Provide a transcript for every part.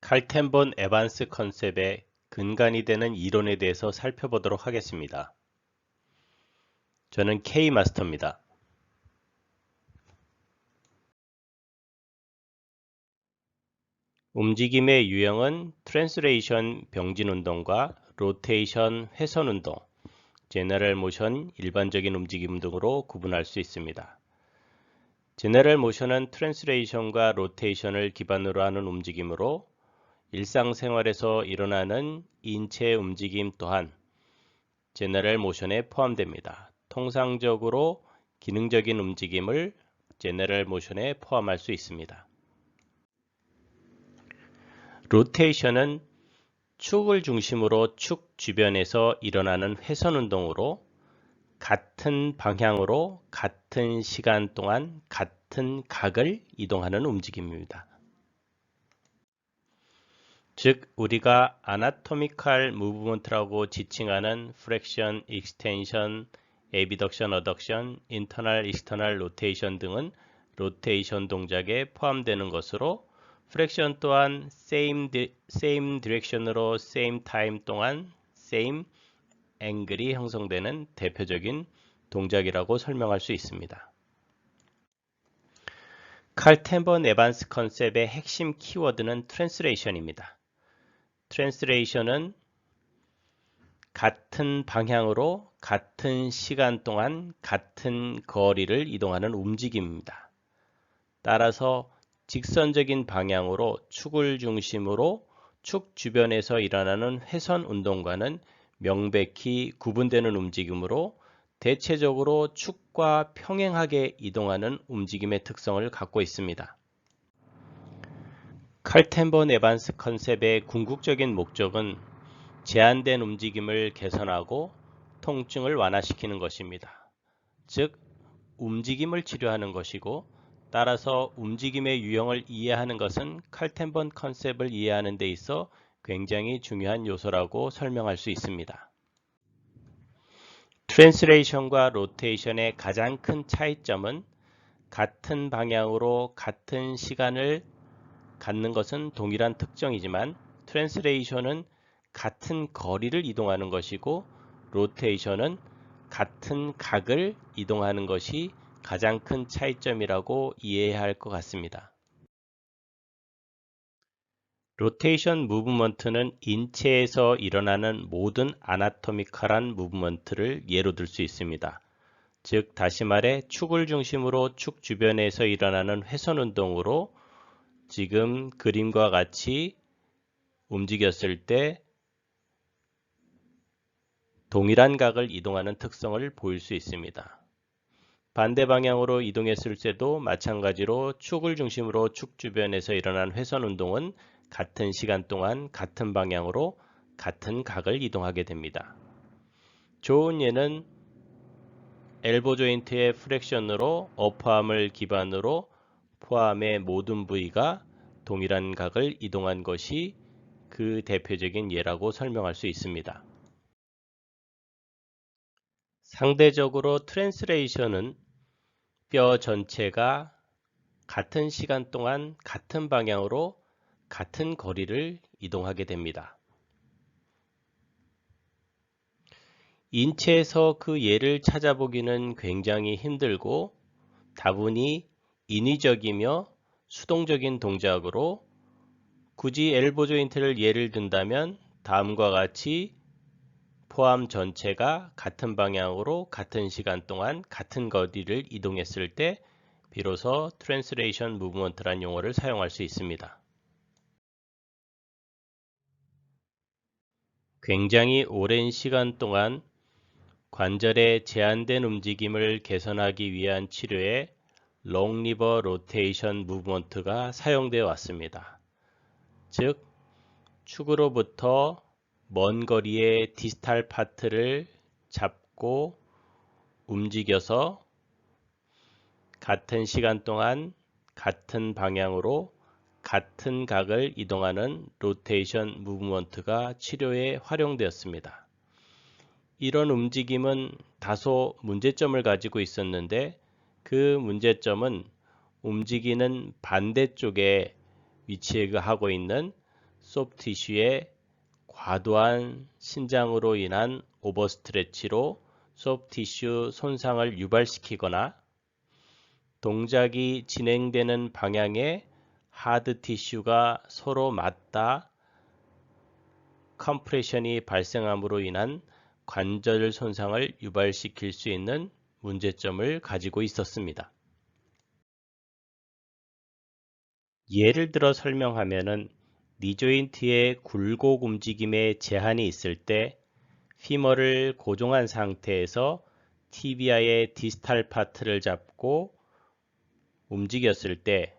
칼텐본 에반스 컨셉의 근간이 되는 이론에 대해서 살펴보도록 하겠습니다. 저는 K마스터입니다. 움직임의 유형은 트랜스레이션 병진운동과 로테이션 회선운동, 제너럴 모션 일반적인 움직임 등으로 구분할 수 있습니다. 제너럴 모션은 트랜스레이션과 로테이션을 기반으로 하는 움직임으로 일상생활에서 일어나는 인체 움직임 또한 제너럴 모션에 포함됩니다. 통상적으로 기능적인 움직임을 제너럴 모션에 포함할 수 있습니다. 로테이션은 축을 중심으로 축 주변에서 일어나는 회선 운동으로 같은 방향으로 같은 시간 동안 같은 각을 이동하는 움직임입니다. 즉 우리가 아나토미컬 무브먼트라고 지칭하는 프렉션, 익스텐션, 에비덕션, 어덕션, 인터널, 익스터널 로테이션 등은 로테이션 동작에 포함되는 것으로 프렉션 또한 same direction으로 same time 동안 same 앵글이 형성되는 대표적인 동작이라고 설명할 수 있습니다. 칼텐본 에반스 컨셉의 핵심 키워드는 트랜스레이션입니다. 트랜스레이션은 같은 방향으로 같은 시간 동안 같은 거리를 이동하는 움직임입니다. 따라서 직선적인 방향으로 축을 중심으로 축 주변에서 일어나는 회선 운동과는 명백히 구분되는 움직임으로 대체적으로 축과 평행하게 이동하는 움직임의 특성을 갖고 있습니다. 칼텐본 에반스 컨셉의 궁극적인 목적은 제한된 움직임을 개선하고 통증을 완화시키는 것입니다. 즉, 움직임을 치료하는 것이고 따라서 움직임의 유형을 이해하는 것은 칼텐본 컨셉을 이해하는 데 있어 굉장히 중요한 요소라고 설명할 수 있습니다. 트랜스레이션과 로테이션의 가장 큰 차이점은 같은 방향으로 같은 시간을 갖는 것은 동일한 특징이지만 트랜스레이션은 같은 거리를 이동하는 것이고 로테이션은 같은 각을 이동하는 것이 가장 큰 차이점이라고 이해해야 할 것 같습니다. 로테이션 무브먼트는 인체에서 일어나는 모든 아나토미컬한 무브먼트를 예로 들 수 있습니다. 즉 다시 말해 축을 중심으로 축 주변에서 일어나는 회선 운동으로 지금 그림과 같이 움직였을 때 동일한 각을 이동하는 특성을 보일 수 있습니다. 반대 방향으로 이동했을 때도 마찬가지로 축을 중심으로 축 주변에서 일어난 회선 운동은 같은 시간 동안 같은 방향으로 같은 각을 이동하게 됩니다. 좋은 예는 엘보 조인트의 프렉션으로 어퍼암을 기반으로 포암의 모든 부위가 동일한 각을 이동한 것이 그 대표적인 예라고 설명할 수 있습니다. 상대적으로 트랜스레이션은 뼈 전체가 같은 시간 동안 같은 방향으로 같은 거리를 이동하게 됩니다. 인체에서 그 예를 찾아보기는 굉장히 힘들고 다분히 인위적이며 수동적인 동작으로 굳이 엘보 조인트를 예를 든다면 다음과 같이 포암 전체가 같은 방향으로 같은 시간 동안 같은 거리를 이동했을 때 비로소 트랜스레이션 무브먼트란 용어를 사용할 수 있습니다. 굉장히 오랜 시간 동안 관절의 제한된 움직임을 개선하기 위한 치료에 롱리버 로테이션 무브먼트가 사용되어 왔습니다. 즉, 축으로부터 먼 거리의 디스탈 파트를 잡고 움직여서 같은 시간 동안 같은 방향으로 같은 각을 이동하는 로테이션 무브먼트가 치료에 활용되었습니다. 이런 움직임은 다소 문제점을 가지고 있었는데 그 문제점은 움직이는 반대쪽에 위치하고 있는 소프트 티슈의 과도한 신장으로 인한 오버스트레치로 소프트 티슈 손상을 유발시키거나 동작이 진행되는 방향에 하드 티슈가 서로 맞닿아 컴프레션이 발생함으로 인한 관절 손상을 유발시킬 수 있는 문제점을 가지고 있었습니다. 예를 들어 설명하면은 니 조인트의 굴곡 움직임에 제한이 있을 때 피머를 고정한 상태에서 티비아의 디스탈 파트를 잡고 움직였을 때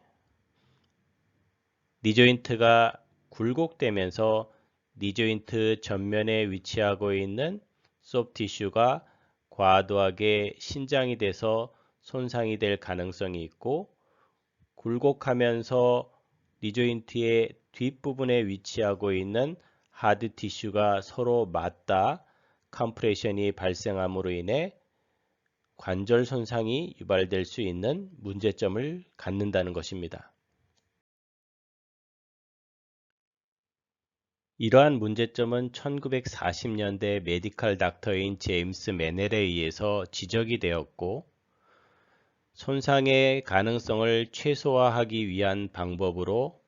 니 조인트가 굴곡되면서 니 조인트 전면에 위치하고 있는 소프트 티슈가 과도하게 신장이 돼서 손상이 될 가능성이 있고 굴곡하면서 니 조인트의 뒷부분에 위치하고 있는 하드 티슈가 서로 맞닿아 컴프레션이 발생함으로 인해 관절 손상이 유발될 수 있는 문제점을 갖는다는 것입니다. 이러한 문제점은 1940년대 메디컬 닥터인 제임스 메넬에 의해서 지적이 되었고 손상의 가능성을 최소화하기 위한 방법으로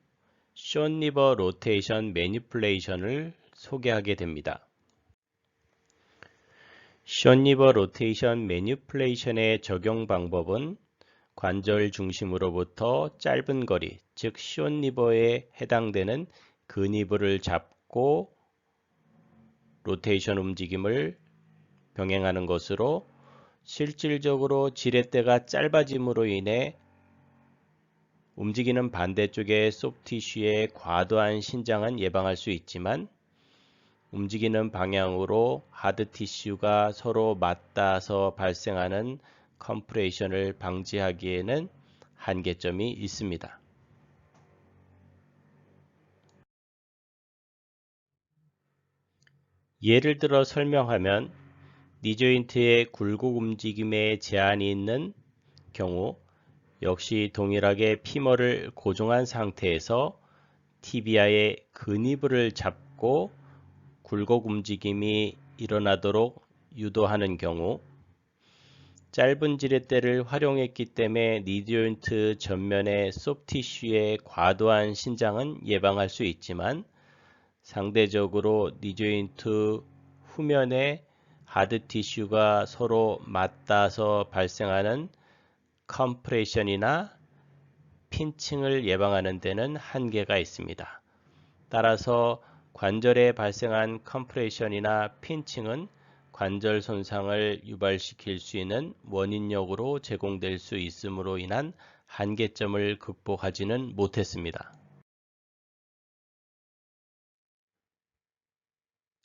숏 리버 로테이션 매니플레이션을 소개하게 됩니다. 숏 리버 로테이션 매니플레이션의 적용 방법은 관절 중심으로부터 짧은 거리, 즉 숏 리버에 해당되는 근위부를 잡고 로테이션 움직임을 병행하는 것으로 실질적으로 지렛대가 짧아짐으로 인해 움직이는 반대쪽의 소프트 티슈의 과도한 신장은 예방할 수 있지만 움직이는 방향으로 하드 티슈가 서로 맞닿아서 발생하는 컴프레션을 방지하기에는 한계점이 있습니다. 예를 들어 설명하면 니 조인트의 굴곡 움직임에 제한이 있는 경우 역시 동일하게 피머를 고정한 상태에서 티비아의 근위부를 잡고 굴곡 움직임이 일어나도록 유도하는 경우 짧은 지렛대를 활용했기 때문에 니 조인트 전면의 소프트 티슈의 과도한 신장은 예방할 수 있지만 상대적으로 니 조인트 후면에 하드 티슈가 서로 맞닿아서 발생하는 컴프레션이나 핀칭을 예방하는 데는 한계가 있습니다. 따라서 관절에 발생한 컴프레션이나 핀칭은 관절 손상을 유발시킬 수 있는 원인력으로 제공될 수 있음으로 인한 한계점을 극복하지는 못했습니다.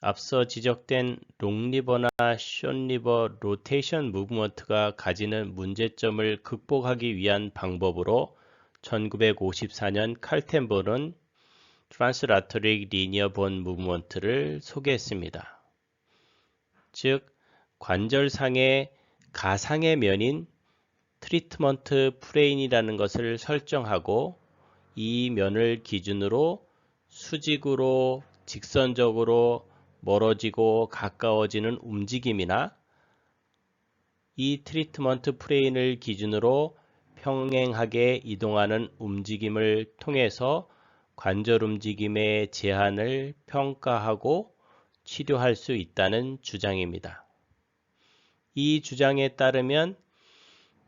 앞서 지적된 롱리버나 숏리버 로테이션 무브먼트가 가지는 문제점을 극복하기 위한 방법으로 1954년 칼텐본은 트랜스라터릭 리니어 본 무브먼트를 소개했습니다. 즉 관절상의 가상의 면인 트리트먼트 프레인이라는 것을 설정하고 이 면을 기준으로 수직으로 직선적으로 멀어지고 가까워지는 움직임이나 이 트리트먼트 프레인을 기준으로 평행하게 이동하는 움직임을 통해서 관절 움직임의 제한을 평가하고 치료할 수 있다는 주장입니다. 이 주장에 따르면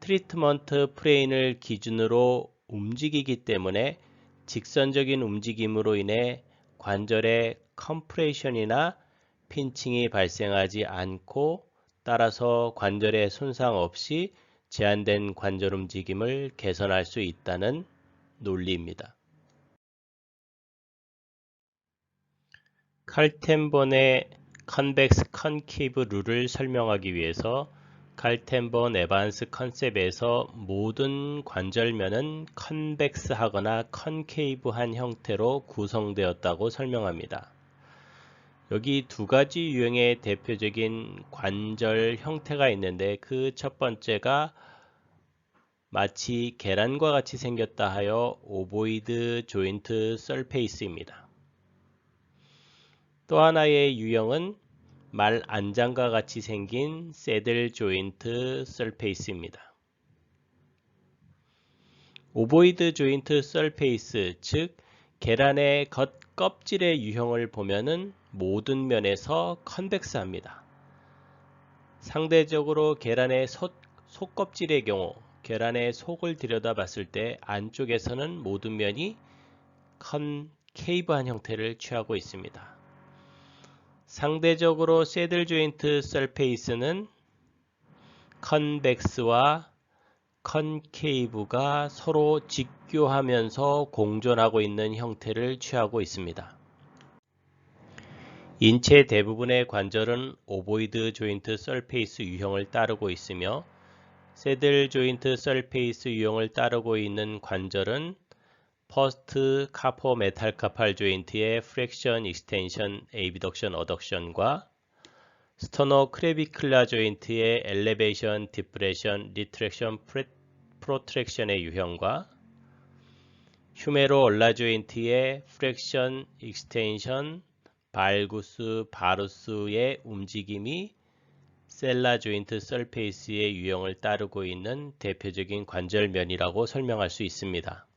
트리트먼트 프레인을 기준으로 움직이기 때문에 직선적인 움직임으로 인해 관절의 컴프레션이나 핀칭이 발생하지 않고 따라서 관절의 손상 없이 제한된 관절 움직임을 개선할 수 있다는 논리입니다. 칼텐본의 컨벡스 컨케이브 룰을 설명하기 위해서 칼텐본 에반스 컨셉에서 모든 관절면은 컨벡스하거나 컨케이브한 형태로 구성되었다고 설명합니다. 여기 두 가지 유형의 대표적인 관절 형태가 있는데 그 첫 번째가 마치 계란과 같이 생겼다 하여 오보이드 조인트 서페이스입니다. 또 하나의 유형은 말 안장과 같이 생긴 새들 조인트 서페이스입니다. 오보이드 조인트 서페이스, 즉 계란의 겉껍질의 유형을 보면은 모든 면에서 컨벡스합니다. 상대적으로 계란의 속껍질의 경우 계란의 속을 들여다봤을 때 안쪽에서는 모든 면이 컨케이브한 형태를 취하고 있습니다. 상대적으로 새들 조인트 서페이스는 컨벡스와 컨케이브가 서로 직교하면서 공존하고 있는 형태를 취하고 있습니다. 인체 대부분의 관절은 오보이드 조인트 서페이스 유형을 따르고 있으며 새들 조인트 서페이스 유형을 따르고 있는 관절은 퍼스트 카포 메탈카팔 조인트의 프렉션, 익스텐션, 에비덕션, 어덕션과 스터노 크레비클라 조인트의 엘레베이션, 디프레션, 리트랙션, 프로트랙션의 유형과 휴메로 얼라 조인트의 프렉션, 익스텐션, 발구스, 바루스의 움직임이 셀라 조인트 서페이스의 유형을 따르고 있는 대표적인 관절면이라고 설명할 수 있습니다.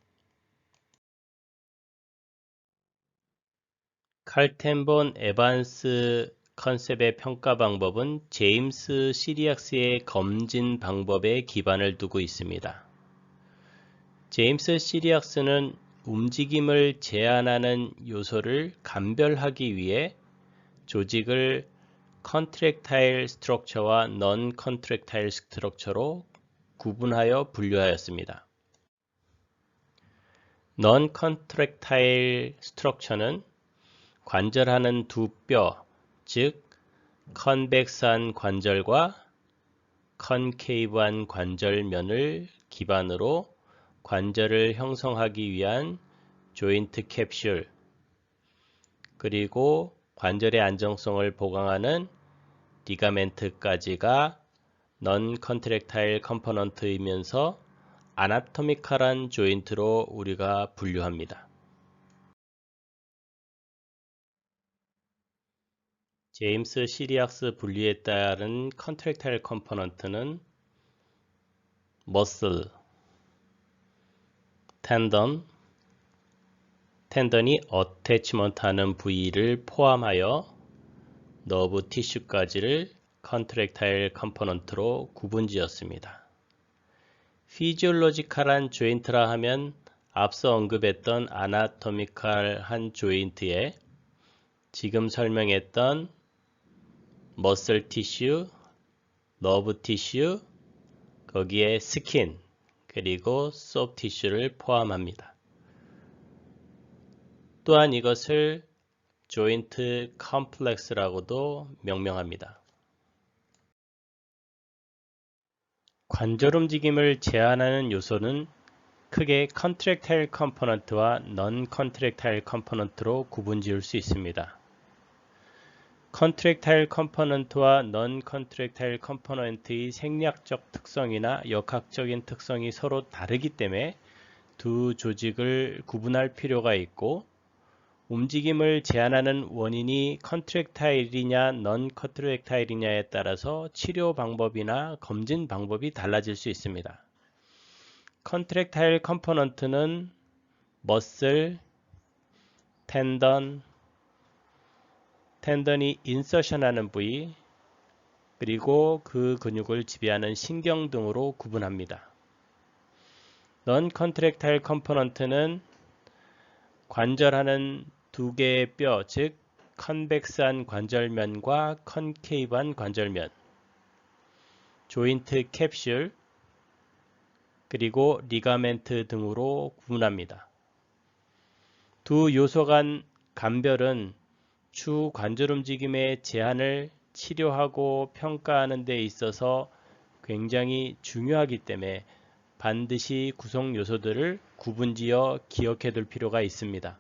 칼텐본 에반스 컨셉의 평가 방법은 제임스 시리악스의 검진 방법에 기반을 두고 있습니다. 제임스 시리악스는 움직임을 제한하는 요소를 감별하기 위해 조직을 컨트랙타일 스트럭처와 넌 컨트랙타일 스트럭처로 구분하여 분류하였습니다. 넌 컨트랙타일 스트럭처는 관절하는 두 뼈, 즉 컨벡스한 관절과 컨케이브한 관절면을 기반으로 관절을 형성하기 위한 조인트 캡슐, 그리고 관절의 안정성을 보강하는 리가멘트까지가 넌 컨트랙타일 컴포넌트이면서 아나토미컬한 조인트로 우리가 분류합니다. 제임스 시리악스 분류에 따른 컨트랙타일 컴포넌트는 머슬, 텐던이 어태치먼트하는 부위를 포함하여 너브 티슈까지를 컨트랙타일 컴포넌트로 구분지었습니다. 피지올로지컬한 조인트라 하면 앞서 언급했던 아나토미컬한 조인트에 지금 설명했던 머슬 티슈, 너브 티슈, 거기에 스킨, 그리고 소프트 티슈를 포함합니다. 또한 이것을 조인트 컴플렉스라고도 명명합니다. 관절 움직임을 제한하는 요소는 크게 컨트랙타일 컴포넌트와 넌 컨트랙타일 컴포넌트로 구분지을 수 있습니다. 컨트랙타일 컴포넌트와 넌 컨트랙타일 컴포넌트의 생략적 특성이나 역학적인 특성이 서로 다르기 때문에 두 조직을 구분할 필요가 있고, 움직임을 제한하는 원인이 컨트랙타일이냐 넌 컨트랙타일이냐에 따라서 치료 방법이나 검진 방법이 달라질 수 있습니다. 컨트랙타일 컴포넌트는 머슬, 텐던이 인서션하는 부위, 그리고 그 근육을 지배하는 신경 등으로 구분합니다. 넌 컨트랙타일 컴포넌트는 관절하는 두 개의 뼈, 즉 컨벡스한 관절면과 컨케이브한 관절면, 조인트 캡슐, 그리고 리가멘트 등으로 구분합니다. 두 요소 간 감별은 추 관절 움직임의 제한을 치료하고 평가하는 데 있어서 굉장히 중요하기 때문에 반드시 구성 요소들을 구분지어 기억해 둘 필요가 있습니다.